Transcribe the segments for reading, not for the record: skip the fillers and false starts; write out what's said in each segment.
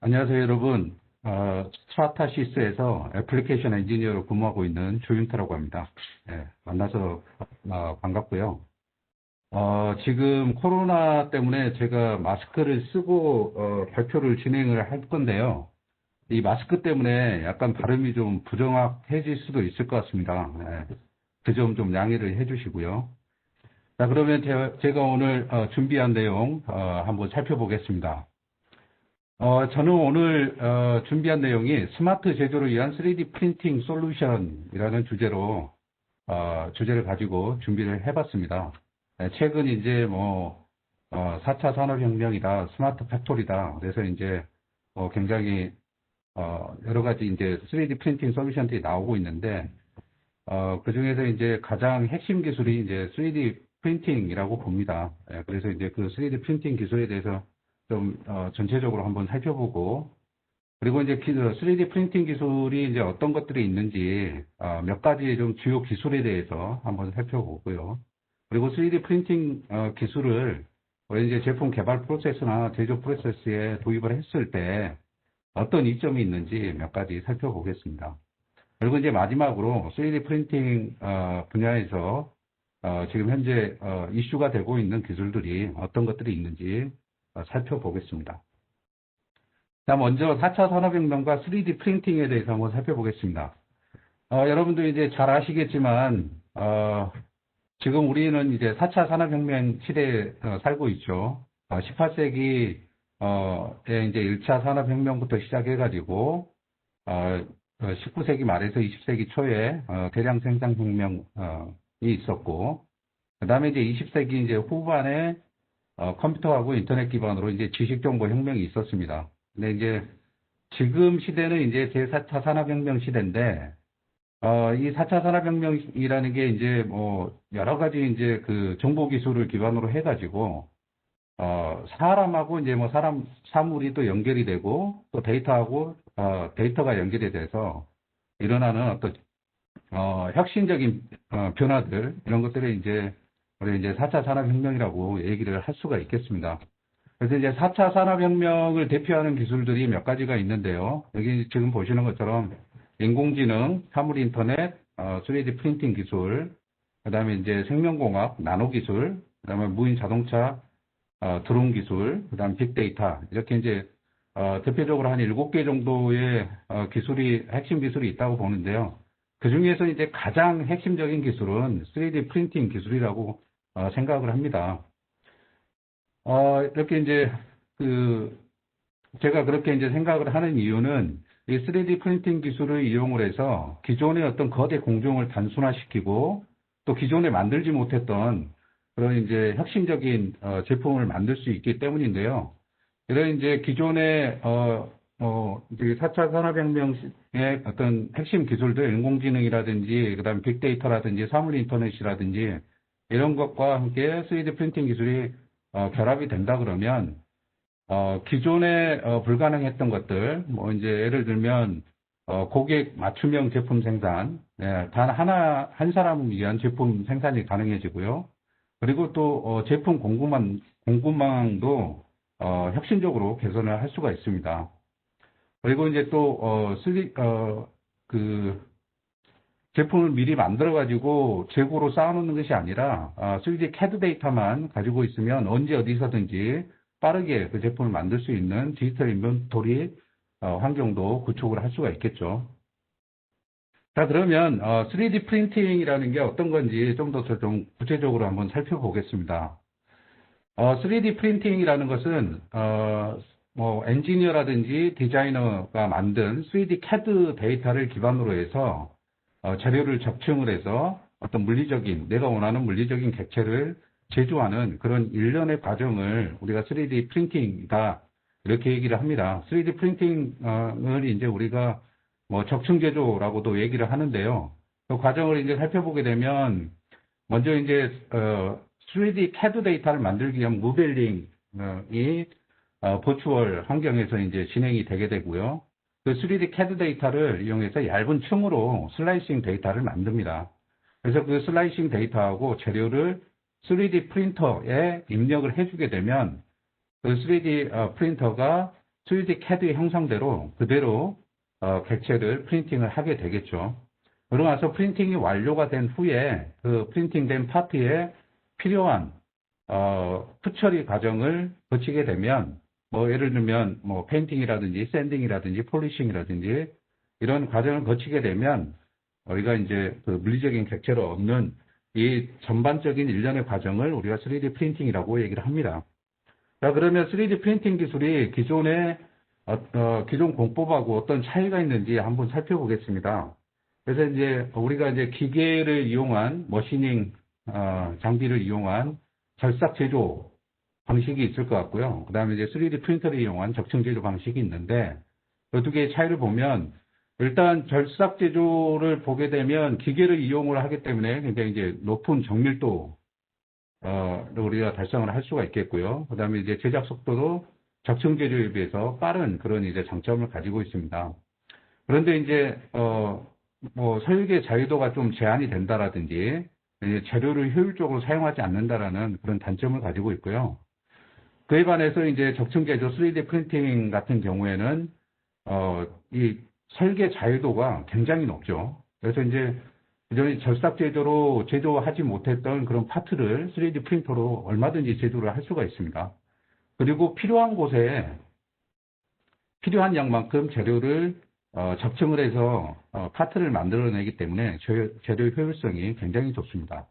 안녕하세요, 여러분. 스트라타시스에서 애플리케이션 엔지니어로 근무하고 있는 조윤태라고 합니다. 만나서 반갑고요. 지금 코로나 때문에 제가 마스크를 쓰고 발표를 진행을 할 건데요. 이 마스크 때문에 약간 발음이 좀 부정확해질 수도 있을 것 같습니다. 그 점 좀 양해를 해주시고요. 자, 그러면 제가 오늘 준비한 내용 한번 살펴보겠습니다. 저는 오늘 준비한 내용이 스마트 제조를 위한 3D 프린팅 솔루션이라는 주제를 가지고 준비를 해봤습니다. 최근 이제 4차 산업혁명이다, 스마트 팩토리다. 그래서 이제 굉장히 여러 가지 이제 3D 프린팅 솔루션들이 나오고 있는데 그 중에서 이제 가장 핵심 기술이 이제 3D 프린팅이라고 봅니다. 그래서 이제 그 3D 프린팅 기술에 대해서 좀 전체적으로 한번 살펴보고, 그리고 이제 3D 프린팅 기술이 이제 어떤 것들이 있는지 몇 가지 좀 주요 기술에 대해서 한번 살펴보고요. 그리고 3D 프린팅 기술을 우리 이제 제품 개발 프로세스나 제조 프로세스에 도입을 했을 때 어떤 이점이 있는지 몇 가지 살펴보겠습니다. 그리고 이제 마지막으로 3D 프린팅 분야에서 지금 현재 이슈가 되고 있는 기술들이 어떤 것들이 있는지 살펴보겠습니다. 자, 먼저 4차 산업혁명과 3D 프린팅에 대해서 한번 살펴보겠습니다. 여러분들 이제 잘 아시겠지만 지금 우리는 이제 4차 산업혁명 시대에 살고 있죠. 18세기에 이제 1차 산업혁명부터 시작해가지고 19세기 말에서 20세기 초에 대량 생산혁명이 있었고, 그 다음에 이제 20세기 이제 후반에 컴퓨터하고 인터넷 기반으로 이제 지식정보혁명이 있었습니다. 근데 이제 지금 시대는 이제 제4차 산업혁명 시대인데, 이 4차 산업혁명이라는 게 이제 여러 가지 이제 그 정보기술을 기반으로 해가지고, 사람하고 이제 사물이 또 연결이 되고, 또 데이터하고, 데이터가 연결이 돼서 일어나는 어떤, 혁신적인, 변화들, 이런 것들을 이제, 우리 이제 4차 산업혁명이라고 얘기를 할 수가 있겠습니다. 그래서 이제 4차 산업혁명을 대표하는 기술들이 몇 가지가 있는데요. 여기 지금 보시는 것처럼 인공지능, 사물인터넷, 3D 프린팅 기술, 그 다음에 이제 생명공학, 나노기술, 그 다음에 무인 자동차, 드론 기술, 그 다음 빅데이터, 이렇게 이제, 대표적으로 한 7개 정도의 핵심 기술이 있다고 보는데요. 그 중에서 이제 가장 핵심적인 기술은 3D 프린팅 기술이라고 생각을 합니다. 이렇게 이제, 제가 그렇게 이제 생각을 하는 이유는 이 3D 프린팅 기술을 이용을 해서 기존의 어떤 거대 공정을 단순화시키고 또 기존에 만들지 못했던 그런 이제 혁신적인 제품을 만들 수 있기 때문인데요. 이런 이제 기존의 이제 4차 산업혁명의 어떤 핵심 기술들, 인공지능이라든지 그다음 빅데이터라든지 사물인터넷이라든지 이런 것과 함께 3D 프린팅 기술이 결합이 된다 그러면 기존에 불가능했던 것들, 이제 예를 들면 고객 맞춤형 제품 생산, 단 한 사람을 위한 제품 생산이 가능해지고요. 그리고 또 제품 공급망도 혁신적으로 개선을 할 수가 있습니다. 그리고 이제 또 제품을 미리 만들어가지고 재고로 쌓아놓는 것이 아니라 3D CAD 데이터만 가지고 있으면 언제 어디서든지 빠르게 그 제품을 만들 수 있는 디지털 인벤토리 환경도 구축을 할 수가 있겠죠. 자, 그러면 3D 프린팅이라는 게 어떤 건지 좀 더 좀 구체적으로 한번 살펴보겠습니다. 3D 프린팅이라는 것은 엔지니어라든지 디자이너가 만든 3D CAD 데이터를 기반으로 해서 재료를 적층을 해서 어떤 내가 원하는 물리적인 객체를 제조하는 그런 일련의 과정을 우리가 3D 프린팅이다, 이렇게 얘기를 합니다. 3D 프린팅을 이제 우리가 적층 제조라고도 얘기를 하는데요. 그 과정을 이제 살펴보게 되면 먼저 이제 3D CAD 데이터를 만들기 위한 모델링이 버추얼 환경에서 이제 진행이 되게 되고요. 그 3D CAD 데이터를 이용해서 얇은 층으로 슬라이싱 데이터를 만듭니다. 그래서 그 슬라이싱 데이터하고 재료를 3D 프린터에 입력을 해주게 되면 그 3D 프린터가 3D CAD 형상대로 그대로 객체를 프린팅을 하게 되겠죠. 그러고 나서 프린팅이 완료가 된 후에 그 프린팅된 파트에 필요한 푸처리 과정을 거치게 되면 뭐 예를 들면 뭐 페인팅이라든지 샌딩이라든지 폴리싱이라든지 이런 과정을 거치게 되면 우리가 이제 그 물리적인 객체를 얻는 이 전반적인 일련의 과정을 우리가 3D 프린팅이라고 얘기를 합니다. 자, 그러면 3D 프린팅 기술이 기존 공법하고 어떤 차이가 있는지 한번 살펴보겠습니다. 그래서 이제 우리가 이제 기계를 이용한 머시닝 장비를 이용한 절삭 제조 방식이 있을 것 같고요. 그 다음에 이제 3D 프린터를 이용한 적층 제조 방식이 있는데 이 두 개의 차이를 보면 일단 절삭 제조를 보게 되면 기계를 이용을 하기 때문에 굉장히 이제 높은 정밀도 우리가 달성을 할 수가 있겠고요. 그 다음에 이제 제작 속도도 적층 제조에 비해서 빠른 그런 이제 장점을 가지고 있습니다. 그런데 이제 뭐 설계 자유도가 좀 제한이 된다라든지 재료를 효율적으로 사용하지 않는다라는 그런 단점을 가지고 있고요. 그에 반해서 이제 적층 제조 3D 프린팅 같은 경우에는 이 설계 자유도가 굉장히 높죠. 그래서 이제 기존의 절삭 제조로 제조하지 못했던 그런 파트를 3D 프린터로 얼마든지 제조를 할 수가 있습니다. 그리고 필요한 곳에 필요한 양만큼 재료를 적층을 해서 파트를 만들어내기 때문에 재료 효율성이 굉장히 좋습니다.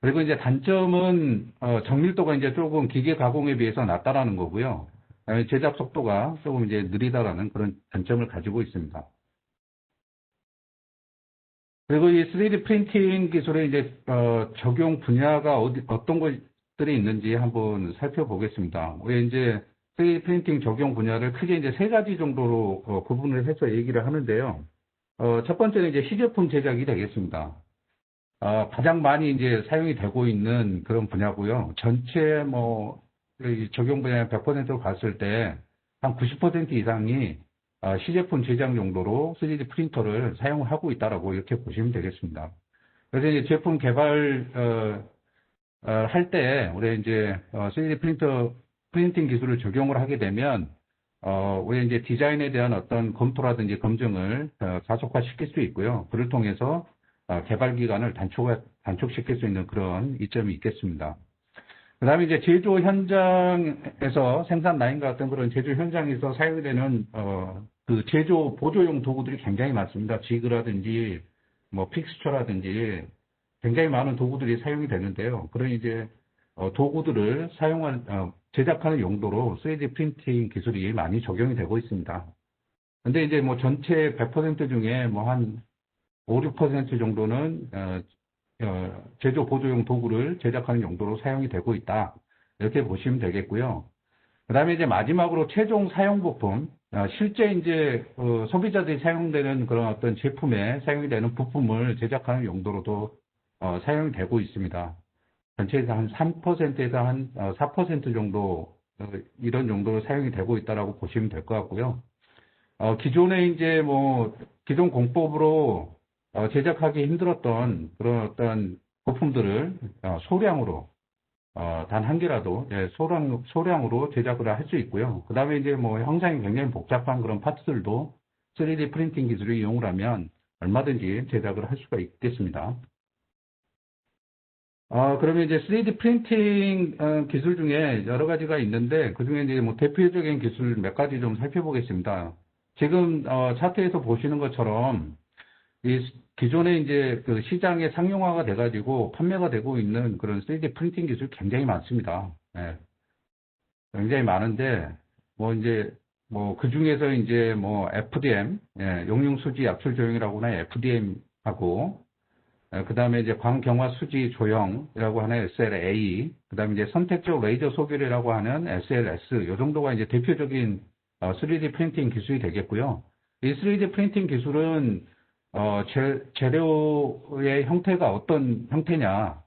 그리고 이제 단점은 정밀도가 이제 조금 기계 가공에 비해서 낮다라는 거고요. 제작 속도가 조금 이제 느리다라는 그런 단점을 가지고 있습니다. 그리고 이 3D 프린팅 기술의 이제 적용 분야가 어떤 것들이 있는지 한번 살펴보겠습니다. 우리 이제 3D 프린팅 적용 분야를 크게 이제 세 가지 정도로 구분을 해서 얘기를 하는데요. 첫 번째는 이제 시제품 제작이 되겠습니다. 가장 많이 이제 사용이 되고 있는 그런 분야고요. 전체 뭐 적용 분야 100%로 봤을 때 한 90% 이상이 시제품 제작 용도로 3D 프린터를 사용하고 있다라고 이렇게 보시면 되겠습니다. 그래서 이제 제품 개발 할 때 우리 이제 3D 프린팅 기술을 적용을 하게 되면 우리 이제 디자인에 대한 어떤 검토라든지 검증을 가속화시킬 수 있고요. 그를 통해서 개발 기간을 단축시킬 수 있는 그런 이점이 있겠습니다. 그 다음에 이제 제조 현장에서 생산 라인과 같은 그런 제조 현장에서 사용되는 그 제조 보조용 도구들이 굉장히 많습니다. 지그라든지 뭐 픽스처라든지 굉장히 많은 도구들이 사용이 되는데요. 그런 이제 도구들을 제작하는 용도로 3D 프린팅 기술이 많이 적용이 되고 있습니다. 근데 이제 뭐 전체 100% 중에 뭐 한 5, 6% 정도는 제조 보조용 도구를 제작하는 용도로 사용이 되고 있다. 이렇게 보시면 되겠고요. 그 다음에 이제 마지막으로 최종 사용 부품, 실제 이제 소비자들이 사용되는 그런 어떤 제품에 사용이 되는 부품을 제작하는 용도로도 사용이 되고 있습니다. 전체에서 한 3%에서 한 4% 정도 이런 용도로 사용이 되고 있다라고 보시면 될 것 같고요. 기존에 이제 뭐 기존 공법으로 제작하기 힘들었던 그런 어떤 부품들을 소량으로 단 한 개라도 소량으로 제작을 할 수 있고요. 그 다음에 이제 뭐 형상이 굉장히 복잡한 그런 파트들도 3D 프린팅 기술을 이용을 하면 얼마든지 제작을 할 수가 있겠습니다. 그러면 이제 3D 프린팅 기술 중에 여러 가지가 있는데 그 중에 이제 뭐 대표적인 기술 몇 가지 좀 살펴보겠습니다. 지금 차트에서 보시는 것처럼 이 기존에 이제 그 시장에 상용화가 돼가지고 판매가 되고 있는 그런 3D 프린팅 기술이 굉장히 많습니다. 예, 굉장히 많은데 뭐 이제 뭐 그 중에서 이제 뭐 FDM, 용융 수지 약출 조형이라고 하는 FDM하고 그 다음에 이제 광경화 수지 조형이라고 하는 SLA, 그 다음에 이제 선택적 레이저 소결이라고 하는 SLS, 이 정도가 이제 대표적인 3D 프린팅 기술이 되겠고요. 이 3D 프린팅 기술은 재료의 형태가 어떤 형태냐,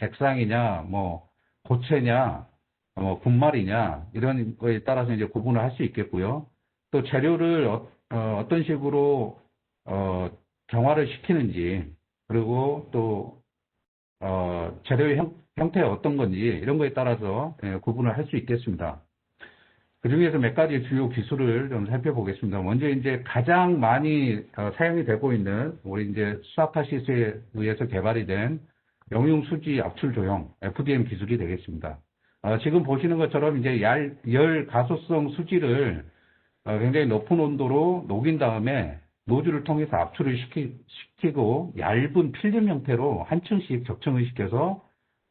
액상이냐, 뭐 고체냐, 분말이냐 이런 거에 따라서 이제 구분을 할 수 있겠고요. 또 재료를 어떤 식으로 경화를 시키는지 그리고 또 재료의 형태가 어떤 건지 이런 거에 따라서 구분을 할 수 있겠습니다. 그중에서 몇 가지 주요 기술을 좀 살펴보겠습니다. 먼저 이제 가장 많이 사용이 되고 있는 우리 이제 스와타시스에 의해서 개발이 된 영융 수지 압출 조형 FDM 기술이 되겠습니다. 지금 보시는 것처럼 이제 열 가소성 수지를 굉장히 높은 온도로 녹인 다음에 노즐을 통해서 압출을 시키고 얇은 필름 형태로 한 층씩 적층을 시켜서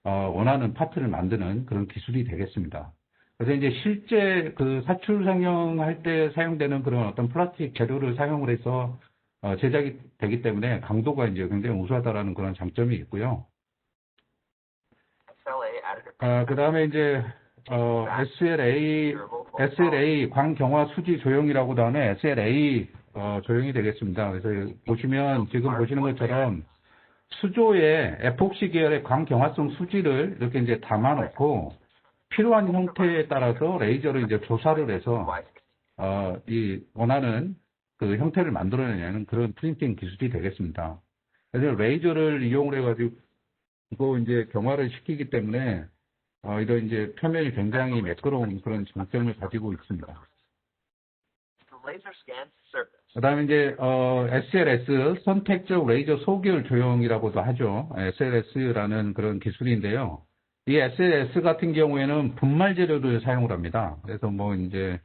원하는 파트를 만드는 그런 기술이 되겠습니다. 그래서 이제 실제 그 사출 상용할 때 사용되는 그런 어떤 플라스틱 재료를 사용을 해서 제작이 되기 때문에 강도가 이제 굉장히 우수하다라는 그런 장점이 있고요. 그 다음에 이제 SLA 광경화 수지 조형이라고 다음에 SLA 조형이 되겠습니다. 그래서 보시면 지금 보시는 것처럼 수조에 에폭시 계열의 광경화성 수지를 이렇게 이제 담아놓고 필요한 형태에 따라서 레이저로 이제 조사를 해서 이 원하는 그 형태를 만들어내는 그런 프린팅 기술이 되겠습니다. 그래서 레이저를 이용을 해가지고 이제 경화를 시키기 때문에 이런 이제 표면이 굉장히 매끄러운 그런 장점을 가지고 있습니다. 그 다음에 이제 SLS 선택적 레이저 소결 조형이라고도 하죠. SLS라는 그런 기술인데요. 이 SLS 같은 경우에는 분말 재료를 사용을 합니다. 그래서 뭐 이제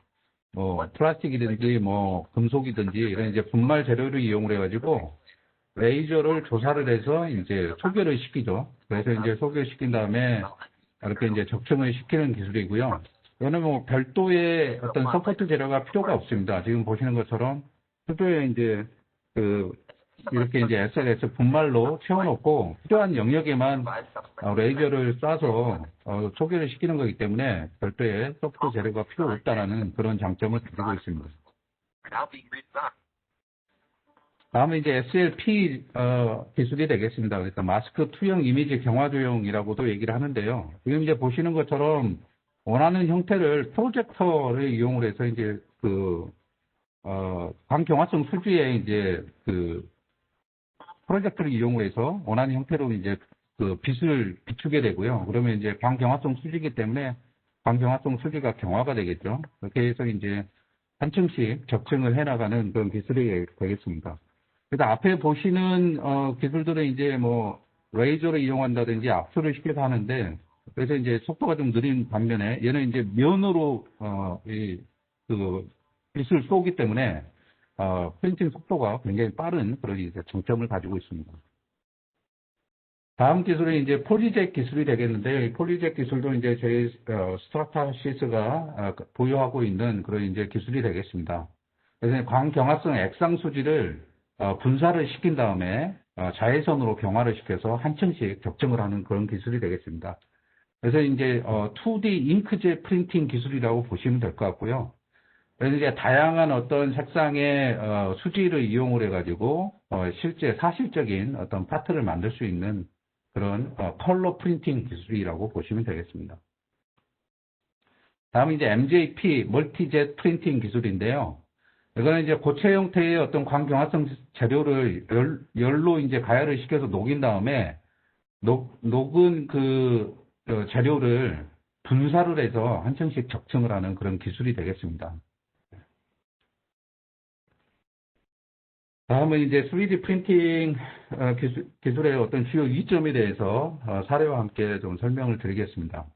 플라스틱이든지 뭐 금속이든지 이런 이제 분말 재료를 이용을 해가지고 레이저를 조사를 해서 이제 소결을 시키죠. 그래서 이제 소결시킨 다음에 이렇게 이제 적층을 시키는 기술이고요. 이거는 뭐 별도의 어떤 서포트 재료가 필요가 없습니다. 지금 보시는 것처럼 수조에 이제 이렇게 이제 SLS 분말로 채워놓고 필요한 영역에만 레이저를 쏴서 소개를 시키는 거기 때문에 별도의 소프트 재료가 필요 없다라는 그런 장점을 가지고 있습니다. 다음에 이제 SLP 기술이 되겠습니다. 그래서 마스크 투영 이미지 경화 조형이라고도 얘기를 하는데요. 지금 이제 보시는 것처럼 원하는 형태를 프로젝터를 이용을 해서 이제 광경화성 수지에 이제 프로젝터를 이용을 해서 원하는 형태로 이제 빛을 비추게 되고요. 그러면 이제 광경화성 수지이기 때문에 광경화성 수지가 경화가 되겠죠. 그렇게 해서 이제 한 층씩 적층을 해나가는 그런 기술이 되겠습니다. 그래서 앞에 보시는 기술들은 이제 뭐 레이저를 이용한다든지 압출을 시켜서 하는데 그래서 이제 속도가 좀 느린 반면에 얘는 이제 면으로 빛을 쏘기 때문에 프린팅 속도가 굉장히 빠른 그런 이제 장점을 가지고 있습니다. 다음 기술은 이제 폴리젯 기술이 되겠는데 이 폴리젯 기술도 이제 저희 스트라타시스가 보유하고 있는 그런 이제 기술이 되겠습니다. 그래서 광경화성 액상 수지를 분사를 시킨 다음에 자외선으로 경화를 시켜서 한 층씩 적층을 하는 그런 기술이 되겠습니다. 그래서 이제 2D 잉크젯 프린팅 기술이라고 보시면 될 것 같고요. 그래서 이제 다양한 어떤 색상의 수지를 이용을 해가지고 실제 사실적인 어떤 파트를 만들 수 있는 그런 컬러 프린팅 기술이라고 보시면 되겠습니다. 다음은 이제 MJP 멀티젯 프린팅 기술인데요. 이거는 이제 고체 형태의 어떤 광경화성 재료를 열로 이제 가열을 시켜서 녹인 다음에 녹은 재료를 분사를 해서 한 층씩 적층을 하는 그런 기술이 되겠습니다. 다음은 이제 3D 프린팅 기술의 어떤 주요 이점에 대해서 사례와 함께 좀 설명을 드리겠습니다.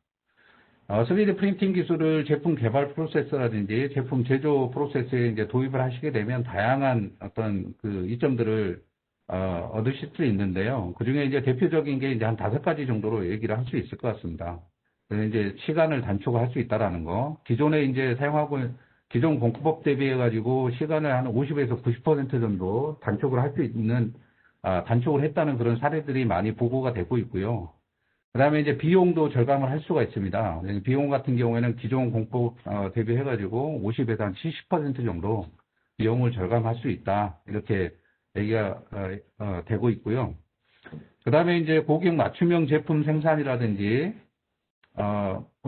3D 프린팅 기술을 제품 개발 프로세스라든지 제품 제조 프로세스에 이제 도입을 하시게 되면 다양한 어떤 이점들을 얻으실 수 있는데요. 그 중에 이제 대표적인 게 이제 한 5가지 정도로 얘기를 할 수 있을 것 같습니다. 그래서 이제 시간을 단축할 수 있다라는 거, 기존에 이제 기존 공법법 대비해 가지고 시간을 한 50에서 90% 정도 단축을 할 수 있는 단축을 했다는 그런 사례들이 많이 보고가 되고 있고요. 그 다음에 이제 비용도 절감을 할 수가 있습니다. 비용 같은 경우에는 기존 공법 대비해 가지고 50에서 한 70% 정도 비용을 절감할 수 있다. 이렇게 얘기가 되고 있고요. 그 다음에 이제 고객 맞춤형 제품 생산이라든지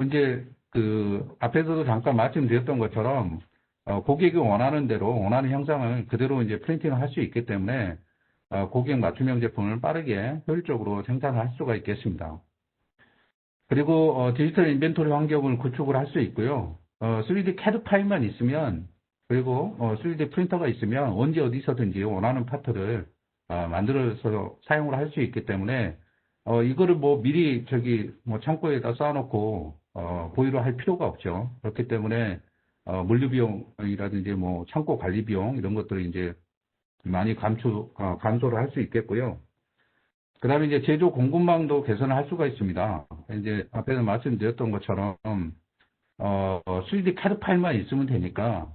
이제 앞에서도 잠깐 말씀드렸던 것처럼 고객이 원하는 대로 원하는 형상을 그대로 이제 프린팅을 할 수 있기 때문에 고객 맞춤형 제품을 빠르게 효율적으로 생산을 할 수가 있겠습니다. 그리고 디지털 인벤토리 환경을 구축을 할 수 있고요. 3D CAD 파일만 있으면, 그리고 3D 프린터가 있으면 언제 어디서든지 원하는 파트를 만들어서 사용을 할 수 있기 때문에 이거를 뭐 미리 저기 뭐 창고에다 쌓아놓고 보유를 할 필요가 없죠. 그렇기 때문에 물류 비용이라든지 뭐 창고 관리 비용 이런 것들을 이제 많이 감소를 할 수 있겠고요. 그 다음에 이제 제조 공급망도 개선을 할 수가 있습니다. 이제 앞에서 말씀드렸던 것처럼 3D CAD 파일만 있으면 되니까,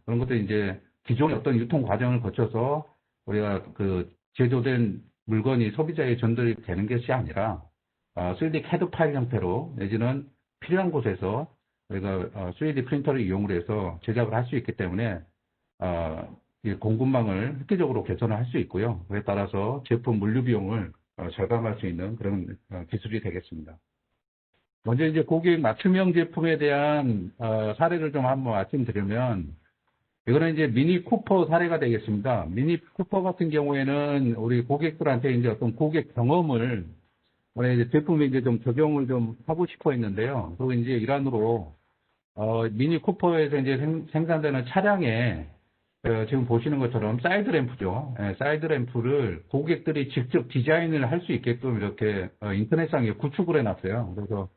그런 것도 이제 기존의 어떤 유통 과정을 거쳐서 우리가 그 제조된 물건이 소비자에 전달이 되는 것이 아니라, 3D CAD 파일 형태로 내지는 필요한 곳에서 우리가 3D 프린터를 이용을 해서 제작을 할 수 있기 때문에, 이 공급망을 획기적으로 개선을 할 수 있고요. 그에 따라서 제품 물류 비용을 절감할 수 있는 그런 기술이 되겠습니다. 먼저 이제 고객 맞춤형 제품에 대한 사례를 좀 한번 말씀드리면, 이거는 이제 미니 쿠퍼 사례가 되겠습니다. 미니 쿠퍼 같은 경우에는 우리 고객들한테 이제 어떤 고객 경험을 우리 이제 제품에 이제 좀 적용을 좀 하고 싶어 했는데요. 그리고 이제 일환으로 미니 쿠퍼에서 이제 생산되는 차량에 지금 보시는 것처럼 사이드 램프죠. 사이드 램프를 고객들이 직접 디자인을 할 수 있게끔 이렇게 인터넷상에 구축을 해놨어요. 그래서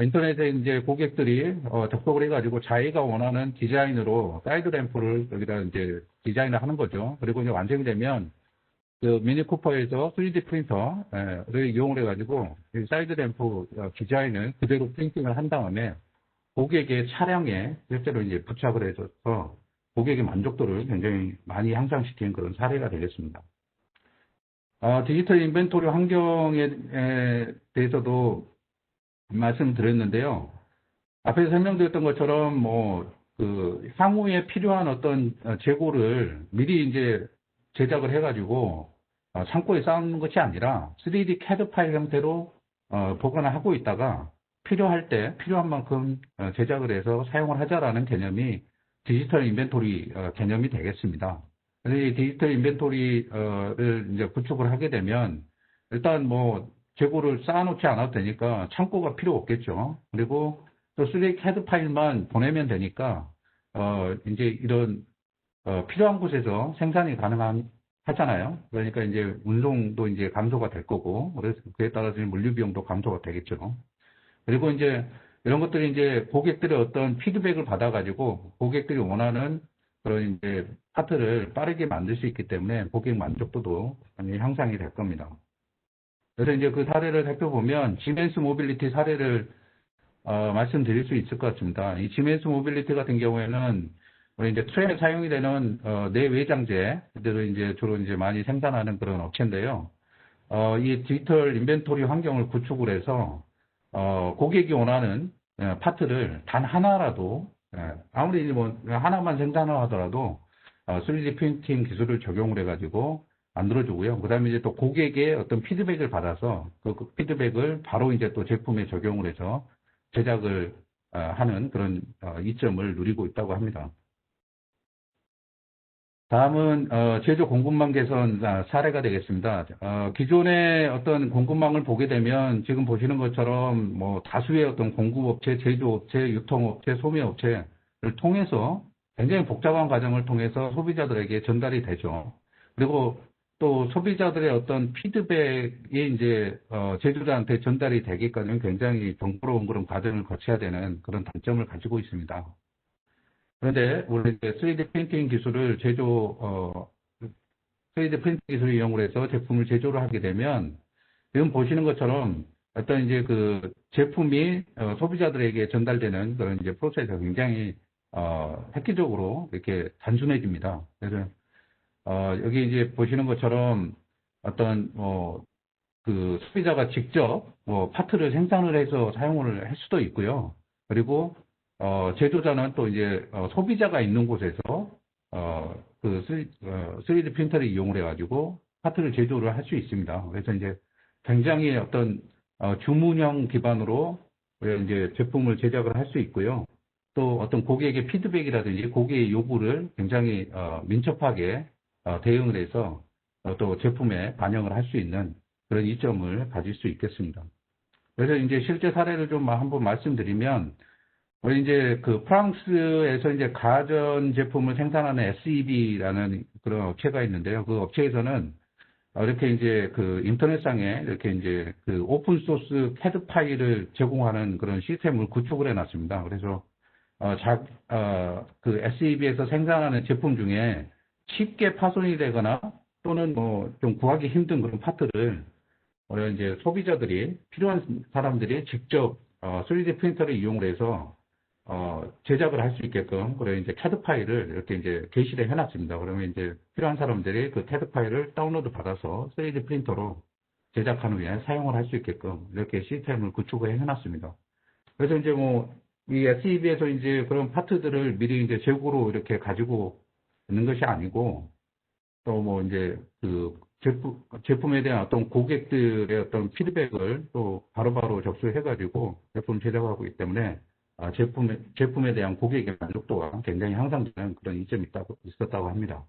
인터넷에 이제 고객들이 접속을 해가지고 자기가 원하는 디자인으로 사이드 램프를 여기다 이제 디자인을 하는 거죠. 그리고 이제 완성이 되면 그 미니 쿠퍼에서 3D 프린터를 이용을 해가지고 사이드 램프 디자인을 그대로 프린팅을 한 다음에 고객의 차량에 실제로 이제 부착을 해줘서 고객의 만족도를 굉장히 많이 향상시키는 그런 사례가 되겠습니다. 디지털 인벤토리 환경에 대해서도 말씀드렸는데요. 앞에서 설명드렸던 것처럼 향후에 필요한 어떤 재고를 미리 이제 제작을 해가지고 창고에 쌓는 것이 아니라 3D CAD 파일 형태로 보관을 하고 있다가 필요할 때 필요한 만큼 제작을 해서 사용을 하자라는 개념이 디지털 인벤토리 개념이 되겠습니다. 그래서 이 디지털 인벤토리를 이제 구축을 하게 되면 일단 재고를 쌓아놓지 않아도 되니까 창고가 필요 없겠죠. 그리고 또 3D CAD 파일만 보내면 되니까 이제 이런 필요한 곳에서 생산이 하잖아요. 그러니까 이제 운송도 이제 감소가 될 거고, 그래서 그에 따라서 물류 비용도 감소가 되겠죠. 그리고 이제 이런 것들이 이제 고객들의 어떤 피드백을 받아가지고 고객들이 원하는 그런 이제 파트를 빠르게 만들 수 있기 때문에 고객 만족도도 많이 향상이 될 겁니다. 그래서 이제 그 사례를 살펴보면 지멘스 모빌리티 사례를 말씀드릴 수 있을 것 같습니다. 이 지멘스 모빌리티 같은 경우에는 우리 이제 트램에 사용이 되는 내외장재들을 이제 주로 이제 많이 생산하는 그런 업체인데요. 이 디지털 인벤토리 환경을 구축을 해서 고객이 원하는 파트를 단 하나라도 아무리 하나만 생산을 하더라도 3D 프린팅 기술을 적용을 해가지고 만들어주고요. 그 다음에 이제 또 고객의 어떤 피드백을 받아서 그 피드백을 바로 이제 또 제품에 적용을 해서 제작을 하는 그런 이점을 누리고 있다고 합니다. 다음은 제조 공급망 개선 사례가 되겠습니다. 기존의 어떤 공급망을 보게 되면 지금 보시는 것처럼 다수의 어떤 공급업체, 제조업체, 유통업체, 소매업체를 통해서 굉장히 복잡한 과정을 통해서 소비자들에게 전달이 되죠. 그리고 또 소비자들의 어떤 피드백이 이제 제조자한테 전달이 되기까지는 굉장히 번거로운 그런 과정을 거쳐야 되는 그런 단점을 가지고 있습니다. 그런데 우리 3D 프린팅 기술을 3D 프린팅 기술을 이용을 해서 제품을 제조를 하게 되면 지금 보시는 것처럼 어떤 이제 그 제품이 소비자들에게 전달되는 그런 이제 프로세스가 굉장히 획기적으로 이렇게 단순해집니다. 그래서 여기 이제 보시는 것처럼 어떤 그 소비자가 직접 파트를 생산을 해서 사용을 할 수도 있고요. 그리고 제조자는 또 이제 소비자가 있는 곳에서 그 3D 프린터를 이용을 해가지고 파트를 제조를 할 수 있습니다. 그래서 이제 굉장히 어떤 주문형 기반으로 이제 제품을 제작을 할 수 있고요. 또 어떤 고객의 피드백이라든지 고객의 요구를 굉장히 민첩하게 대응을 해서 또 제품에 반영을 할 수 있는 그런 이점을 가질 수 있겠습니다. 그래서 이제 실제 사례를 좀 한번 말씀드리면 우리 이제 그 프랑스에서 이제 가전 제품을 생산하는 SEB라는 그런 업체가 있는데요. 그 업체에서는 이렇게 이제 그 인터넷상에 이렇게 이제 그 오픈 소스 캐드 파일을 제공하는 그런 시스템을 구축을 해놨습니다. 그래서 그 SEB에서 생산하는 제품 중에 쉽게 파손이 되거나 또는 뭐 좀 구하기 힘든 그런 파트를 우리 이제 소비자들이 필요한 사람들이 직접 3D 프린터를 이용을 해서 제작을 할 수 있게끔 그래 이제 캐드 파일을 이렇게 이제 게시를 해놨습니다. 그러면 이제 필요한 사람들이 그 캐드 파일을 다운로드 받아서 3D 프린터로 제작한 후에 사용을 할 수 있게끔 이렇게 시스템을 구축을 해놨습니다. 그래서 이제 뭐 이 SEB에서 이제 그런 파트들을 미리 이제 재고로 이렇게 가지고 있는 것이 아니고 또 뭐 이제 그 제품에 대한 어떤 고객들의 어떤 피드백을 또 바로바로 접수해가지고 제품 제작하고 있기 때문에 제품에 대한 고객의 만족도가 굉장히 향상되는 그런 이점이 있었다고 합니다.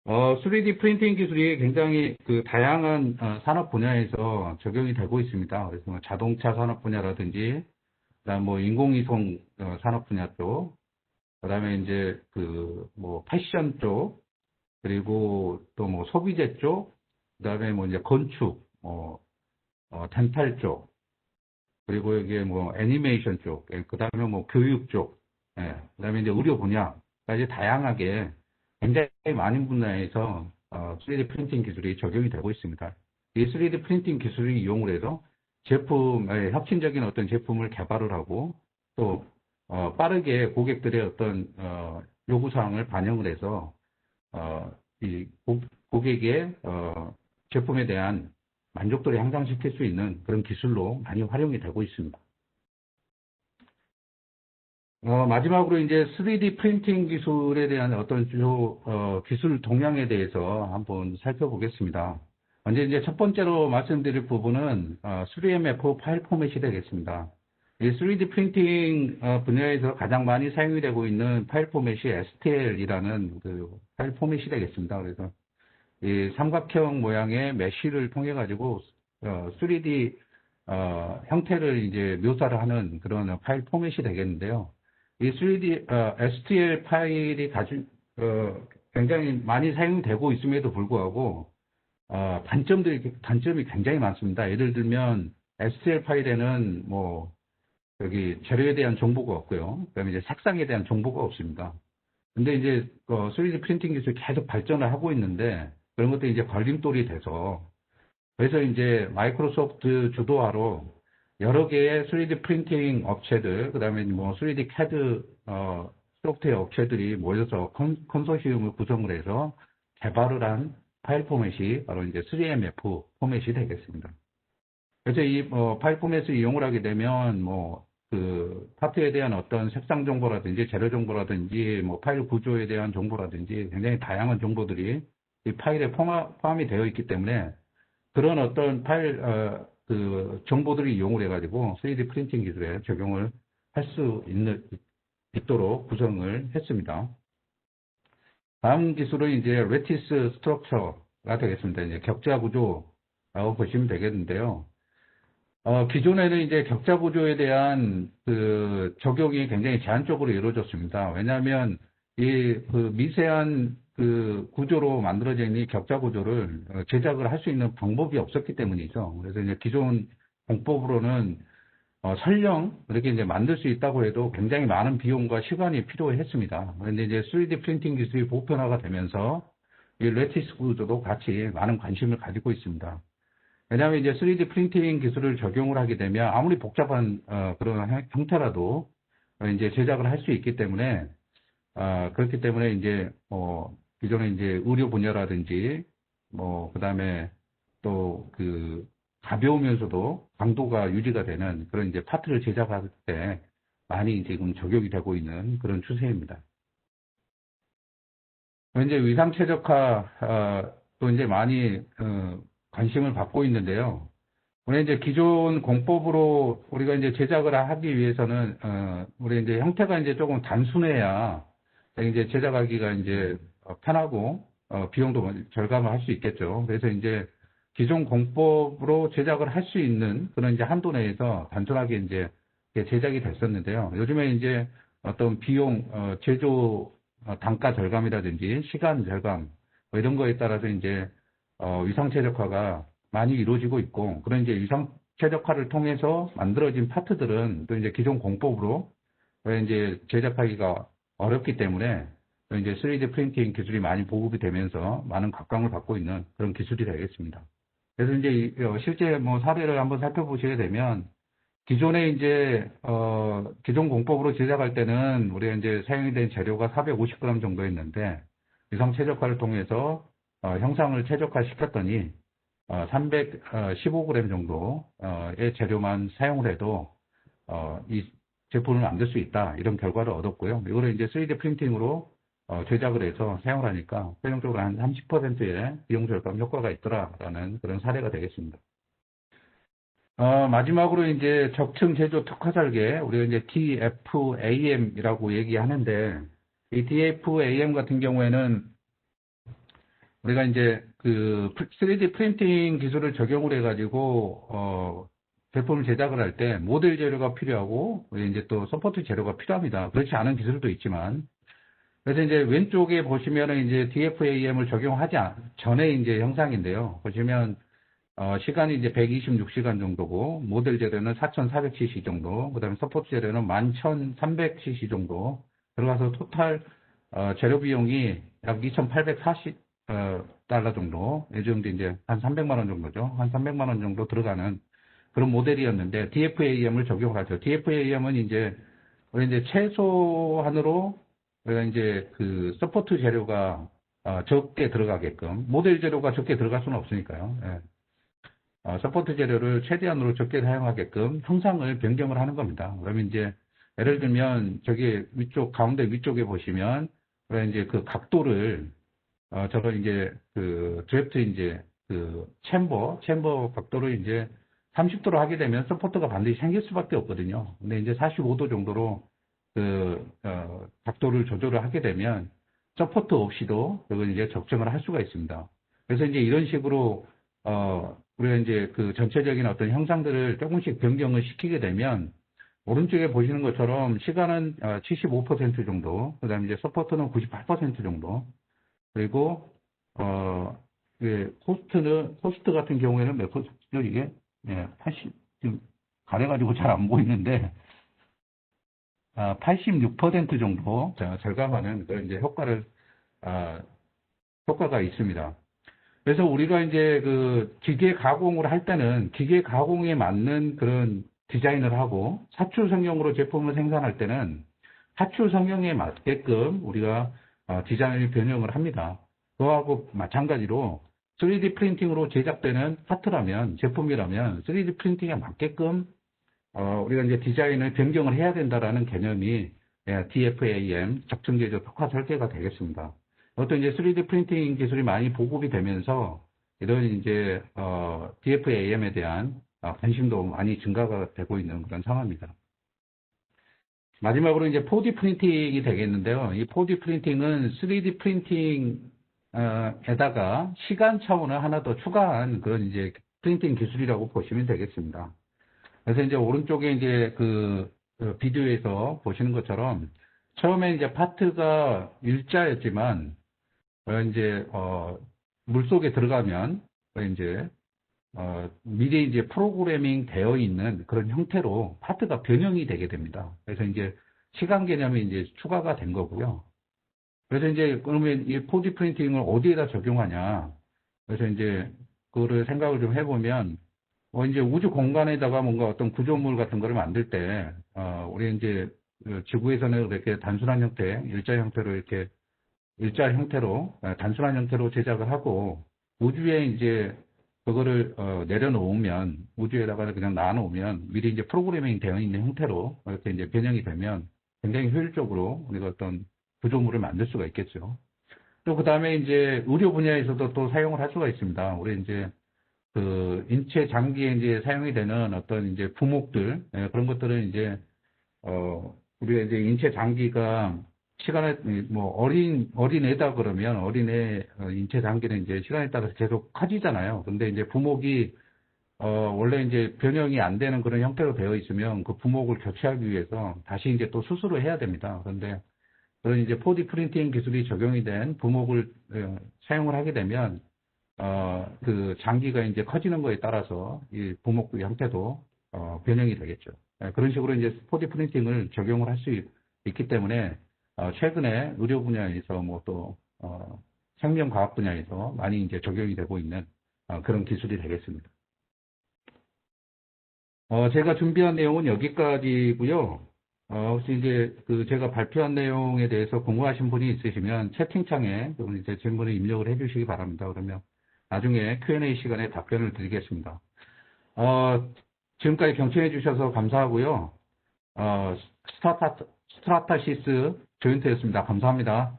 3D 프린팅 기술이 굉장히 그 다양한 산업 분야에서 적용이 되고 있습니다. 그래서 뭐 자동차 산업 분야라든지, 그다음 뭐 인공위성 산업 분야 쪽, 그다음에 이제 그 뭐 패션 쪽, 그리고 또 뭐 소비재 쪽, 그다음에 뭐 이제 건축, 덴탈 쪽, 그리고 이게 뭐 애니메이션 쪽, 그다음에 뭐 교육 쪽, 예, 그다음에 이제 의료 분야까지 다양하게 굉장히 많은 분야에서 3D 프린팅 기술이 적용이 되고 있습니다. 이 3D 프린팅 기술을 이용을 해서 혁신적인 어떤 제품을 개발을 하고 또 빠르게 고객들의 어떤 요구사항을 반영을 해서 이 고객의 제품에 대한 만족도를 향상시킬 수 있는 그런 기술로 많이 활용이 되고 있습니다. 마지막으로 이제 3D 프린팅 기술에 대한 어떤 주요 기술 동향에 대해서 한번 살펴보겠습니다. 먼저 이제 첫 번째로 말씀드릴 부분은 3MF 파일 포맷이 되겠습니다. 이 3D 프린팅 분야에서 가장 많이 사용이 되고 있는 파일 포맷이 STL이라는 그 파일 포맷이 되겠습니다. 그래서 이 삼각형 모양의 메쉬를 통해 가지고 3D 형태를 이제 묘사를 하는 그런 파일 포맷이 되겠는데요. 이 3D STL 파일이 굉장히 많이 사용되고 있음에도 불구하고 단점이 굉장히 많습니다. 예를 들면 STL 파일에는 뭐 여기 재료에 대한 정보가 없고요. 그다음에 이제 색상에 대한 정보가 없습니다. 근데 이제 3D 프린팅 기술이 계속 발전을 하고 있는데 그런 것들이 이제 걸림돌이 돼서 그래서 이제 마이크로소프트 주도하로 여러 개의 3D 프린팅 업체들, 그다음에 뭐 3D CAD 소프트웨어 업체들이 모여서 컨소시엄을 구성을 해서 개발을 한 파일 포맷이 바로 이제 3MF 포맷이 되겠습니다. 그래서 이 파일 포맷을 이용을 하게 되면 뭐 그 파트에 대한 어떤 색상 정보라든지 재료 정보라든지 뭐 파일 구조에 대한 정보라든지 굉장히 다양한 정보들이 이 파일에 포함이 되어 있기 때문에 그런 어떤 그 정보들을 이용을 해가지고 3D 프린팅 기술에 적용을 할 수 있도록 구성을 했습니다. 다음 기술은 이제 레티스 스트럭처가 되겠습니다. 이제 격자 구조라고 보시면 되겠는데요. 기존에는 이제 격자 구조에 대한 그 적용이 굉장히 제한적으로 이루어졌습니다. 왜냐하면 이 그 미세한 그 구조로 만들어져 있는 이 격자 구조를 제작을 할 수 있는 방법이 없었기 때문이죠. 그래서 이제 기존 공법으로는 설령 이렇게 이제 만들 수 있다고 해도 굉장히 많은 비용과 시간이 필요했습니다. 그런데 이제 3D 프린팅 기술이 보편화가 되면서 이 레티스 구조도 같이 많은 관심을 가지고 있습니다. 왜냐하면 이제 3D 프린팅 기술을 적용을 하게 되면 아무리 복잡한 그런 형태라도 이제 제작을 할 수 있기 때문에 그렇기 때문에 이제 기존에 이제 의료 분야라든지 뭐 그다음에 또 그 가벼우면서도 강도가 유지가 되는 그런 이제 파트를 제작할 때 많이 지금 적용이 되고 있는 그런 추세입니다. 현재 위상 최적화도 이제 많이 관심을 받고 있는데요. 우리 이제 기존 공법으로 우리가 이제 제작을 하기 위해서는 우리 이제 형태가 이제 조금 단순해야 이제 제작하기가 이제 편하고 비용도 절감을 할 수 있겠죠. 그래서 이제 기존 공법으로 제작을 할 수 있는 그런 이제 한도 내에서 단순하게 이제 제작이 됐었는데요. 요즘에 이제 어떤 비용, 제조 단가 절감이라든지 시간 절감, 뭐 이런 거에 따라서 이제, 위상 최적화가 많이 이루어지고 있고, 그런 이제 위상 최적화를 통해서 만들어진 파트들은 또 이제 기존 공법으로 이제 제작하기가 어렵기 때문에 또 이제 3D 프린팅 기술이 많이 보급이 되면서 많은 각광을 받고 있는 그런 기술이 되겠습니다. 그래서 이제 실제 뭐 사례를 한번 살펴보시게 되면 기존에 이제 기존 공법으로 제작할 때는 우리가 이제 사용이 된 재료가 450g 정도였는데 위상 최적화를 통해서 형상을 최적화 시켰더니 315g 정도의 재료만 사용을 해도 이 제품을 만들 수 있다 이런 결과를 얻었고요. 이거를 이제 3D 프린팅으로 제작을 해서 사용을 하니까 최종적으로 한 30%의 비용 절감 효과가 있더라라는 그런 사례가 되겠습니다. 마지막으로 이제 적층 제조 특화 설계, 우리가 이제 DFAM이라고 얘기하는데, 이 DFAM 같은 경우에는 우리가 이제 그 3D 프린팅 기술을 적용을 해가지고, 제품을 제작을 할 때 모델 재료가 필요하고, 이제 또 서포트 재료가 필요합니다. 그렇지 않은 기술도 있지만, 그래서 이제 왼쪽에 보시면은 이제 DFAM을 적용하지 전에 이제 형상인데요. 보시면 시간이 이제 126시간 정도고, 모델 재료는 4,400cc 정도, 그 다음에 서포트 재료는 11,300cc 정도 들어가서 토탈, 재료 비용이 약 2,840, 달러 정도, 이 정도 이제 한 300만원 정도죠. 한 300만원 정도 들어가는 그런 모델이었는데, DFAM을 적용을 하죠. DFAM은 이제, 우리 이제 최소한으로, 우리가 이제 그 서포트 재료가 적게 들어가게끔, 모델 재료가 적게 들어갈 수는 없으니까요. 예. 서포트 재료를 최대한으로 적게 사용하게끔 형상을 변경을 하는 겁니다. 그러면 이제 예를 들면 저기 위쪽 가운데 위쪽에 보시면 왜 이제 그 각도를 저걸 이제 그 드래프트 이제 그 챔버 각도를 이제 30도로 하게 되면 서포트가 반드시 생길 수밖에 없거든요. 근데 이제 45도 정도로 그 각도를 조절을 하게 되면 서포트 없이도 그걸 이제 적정을 할 수가 있습니다. 그래서 이제 이런 식으로 우리가 이제 그 전체적인 어떤 형상들을 조금씩 변경을 시키게 되면 오른쪽에 보시는 것처럼 시간은 75% 정도, 그 다음에 이제 서포트는 98% 정도, 그리고 코스트 같은 경우에는 몇 퍼센트죠, 이게? 예, 80, 지금 가려가지고 잘 안 보이는데, 86% 정도 절감하는 그런 이제 효과가 있습니다. 그래서 우리가 이제 그 기계 가공을 할 때는 기계 가공에 맞는 그런 디자인을 하고 사출 성형으로 제품을 생산할 때는 사출 성형에 맞게끔 우리가 디자인을 변형을 합니다. 그거하고 마찬가지로 3D 프린팅으로 제작되는 파트라면 제품이라면 3D 프린팅에 맞게끔 우리가 이제 디자인을 변경을 해야 된다라는 개념이 DFAM 적층제조 특화 설계가 되겠습니다. 어떤 이제 3D 프린팅 기술이 많이 보급이 되면서 이런 이제 DFAM에 대한 관심도 많이 증가가 되고 있는 그런 상황입니다. 마지막으로 이제 4D 프린팅이 되겠는데요. 이 4D 프린팅은 3D 프린팅에다가 시간 차원을 하나 더 추가한 그런 이제 프린팅 기술이라고 보시면 되겠습니다. 그래서 이제 오른쪽에 이제 그 비디오에서 보시는 것처럼 처음에 이제 파트가 일자였지만 이제 물속에 들어가면 이제 미리 이제 프로그래밍 되어 있는 그런 형태로 파트가 변형이 되게 됩니다. 그래서 이제 시간 개념이 이제 추가가 된 거고요. 그래서 이제 그러면 이 4D 프린팅을 어디에다 적용하냐? 그래서 이제 그거를 생각을 좀 해보면 이제 우주 공간에다가 뭔가 어떤 구조물 같은 거를 만들 때 우리 이제 그 지구에서는 이렇게 단순한 형태, 일자 형태로 단순한 형태로 제작을 하고 우주에 이제 그거를 내려놓으면 우주에다가 그냥 놔놓으면 미리 이제 프로그래밍 되어 있는 형태로 이렇게 이제 변형이 되면 굉장히 효율적으로 우리가 어떤 구조물을 만들 수가 있겠죠. 또 그 다음에 이제 의료 분야에서도 또 사용을 할 수가 있습니다. 우리 이제 그 인체 장기에 이제 사용이 되는 어떤 이제 부목들 그런 것들은 이제 우리가 이제 인체 장기가 시간에 뭐 어린애다 그러면 어린애 인체 장기는 이제 시간에 따라서 계속 커지잖아요. 근데 이제 부목이 원래 이제 변형이 안 되는 그런 형태로 되어 있으면 그 부목을 교체하기 위해서 다시 이제 또 수술을 해야 됩니다. 그런데 그런 이제 4D 프린팅 기술이 적용이 된 부목을 사용을 하게 되면 그 장기가 이제 커지는 거에 따라서 이 부목 형태도 변형이 되겠죠. 그런 식으로 이제 4D 프린팅을 적용을 할 수 있기 때문에 최근에 의료 분야에서 뭐 또 생명과학 분야에서 많이 이제 적용이 되고 있는 그런 기술이 되겠습니다. 제가 준비한 내용은 여기까지고요. 혹시 이제 그 제가 발표한 내용에 대해서 궁금하신 분이 있으시면 채팅창에 좀 이제 질문을 입력을 해주시기 바랍니다. 그러면 나중에 Q&A 시간에 답변을 드리겠습니다. 어, 지금까지 경청해 주셔서 감사하고요. 스타타시스 조인트였습니다. 감사합니다.